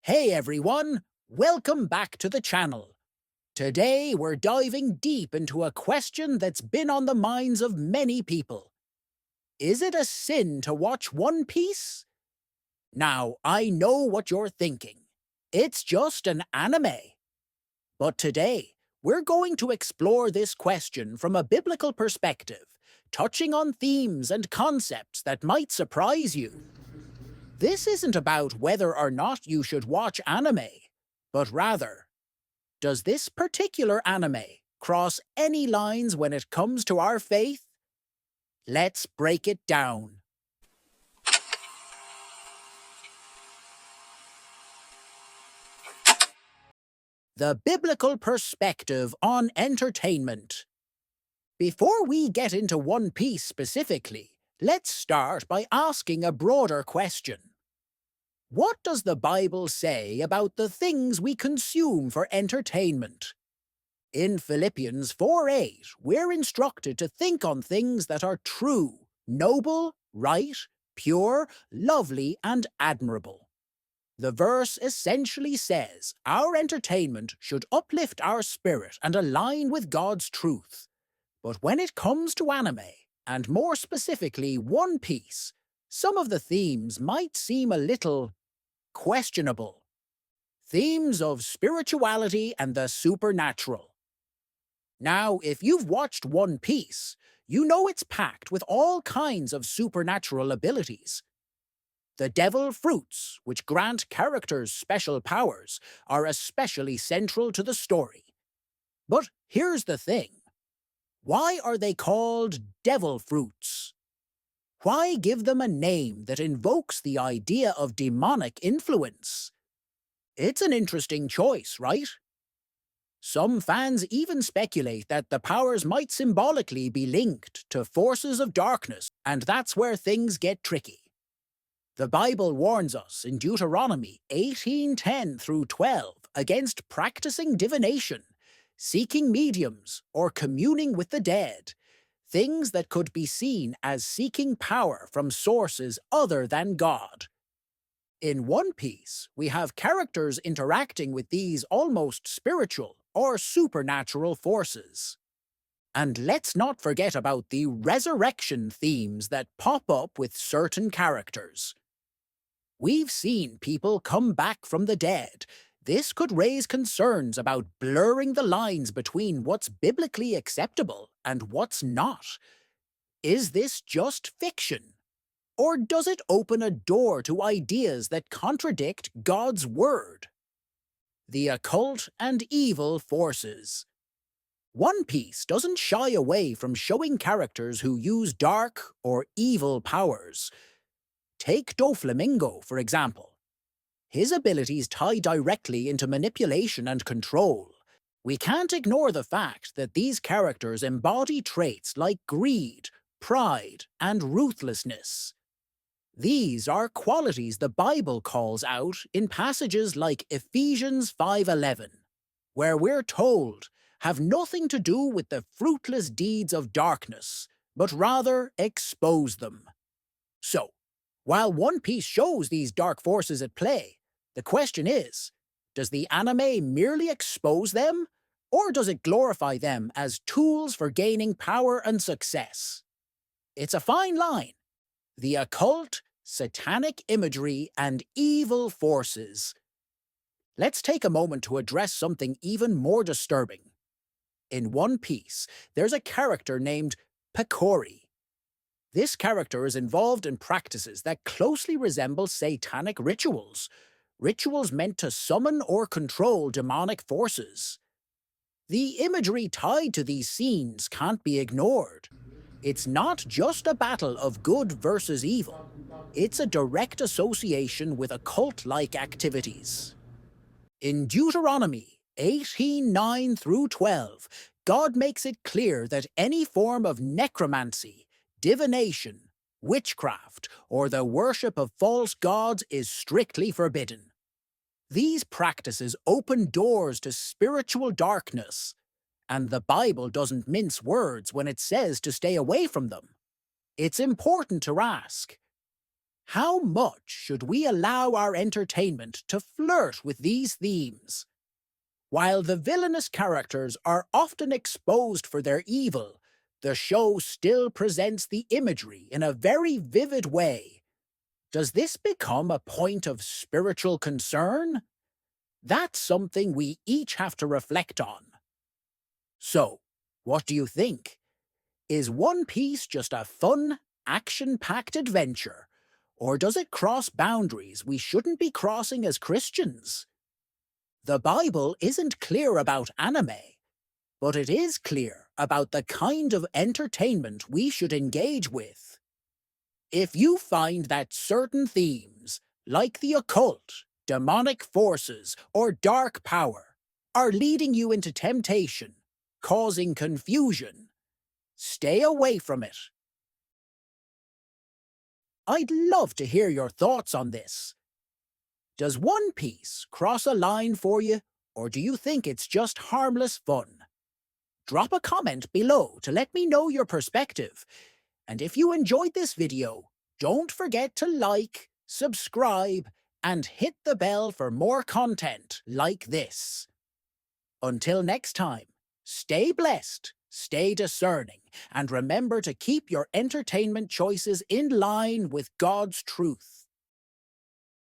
Hey everyone, welcome back to the channel. Today we're diving deep into a question that's been on the minds of many people. Is it a sin to watch One Piece? Now, I know what you're thinking. It's just an anime. But today, we're going to explore this question from a biblical perspective, touching on themes and concepts that might surprise you. This isn't about whether or not you should watch anime, but rather, does this particular anime cross any lines when it comes to our faith? Let's break it down. The biblical perspective on entertainment. Before we get into One Piece specifically, let's start by asking a broader question. What does the Bible say about the things we consume for entertainment? In Philippians 4:8, we're instructed to think on things that are true, noble, right, pure, lovely, and admirable. The verse essentially says our entertainment should uplift our spirit and align with God's truth. But when it comes to anime, and more specifically One Piece, some of the themes might seem a little questionable. Themes of spirituality and the supernatural. Now, if you've watched One Piece, you know it's packed with all kinds of supernatural abilities. The devil fruits, which grant characters special powers, are especially central to the story. But here's the thing. Why are they called devil fruits? Why give them a name that invokes the idea of demonic influence? It's an interesting choice, right? Some fans even speculate that the powers might symbolically be linked to forces of darkness, and that's where things get tricky. The Bible warns us in Deuteronomy 18:10 through 12 against practicing divination, seeking mediums, or communing with the dead, things that could be seen as seeking power from sources other than God. In One Piece, we have characters interacting with these almost spiritual or supernatural forces. And let's not forget about the resurrection themes that pop up with certain characters. We've seen people come back from the dead. This could raise concerns about blurring the lines between what's biblically acceptable and what's not. Is this just fiction? Or does it open a door to ideas that contradict God's word? The occult and evil forces. One Piece doesn't shy away from showing characters who use dark or evil powers. Take Doflamingo, for example. His abilities tie directly into manipulation and control. We can't ignore the fact that these characters embody traits like greed, pride, and ruthlessness. These are qualities the Bible calls out in passages like Ephesians 5:11, where we're told, have nothing to do with the fruitless deeds of darkness, but rather expose them. So, while One Piece shows these dark forces at play, the question is, does the anime merely expose them, or does it glorify them as tools for gaining power and success? It's a fine line. The occult, satanic imagery, and evil forces. Let's take a moment to address something even more disturbing. In One Piece, there's a character named Pekori. This character is involved in practices that closely resemble satanic rituals, rituals meant to summon or control demonic forces. The imagery tied to these scenes can't be ignored. It's not just a battle of good versus evil. It's a direct association with occult-like activities. In Deuteronomy 18:9 through 12, God makes it clear that any form of necromancy, divination, witchcraft, or the worship of false gods is strictly forbidden. These practices open doors to spiritual darkness, and the Bible doesn't mince words when it says to stay away from them. It's important to ask, How much should we allow our entertainment to flirt with these themes? While the villainous characters are often exposed for their evil, the show still presents the imagery in a very vivid way. Does this become a point of spiritual concern? That's something we each have to reflect on. So, what do you think? Is One Piece just a fun, action-packed adventure? Or does it cross boundaries we shouldn't be crossing as Christians? The Bible isn't clear about anime, but it is clear about the kind of entertainment we should engage with. If you find that certain themes, like the occult, demonic forces, or dark power, are leading you into temptation, causing confusion, stay away from it. I'd love to hear your thoughts on this. Does One Piece cross a line for you, or do you think it's just harmless fun? Drop a comment below to let me know your perspective. And if you enjoyed this video, don't forget to like, subscribe, and hit the bell for more content like this. Until next time, stay blessed, stay discerning, and remember to keep your entertainment choices in line with God's truth.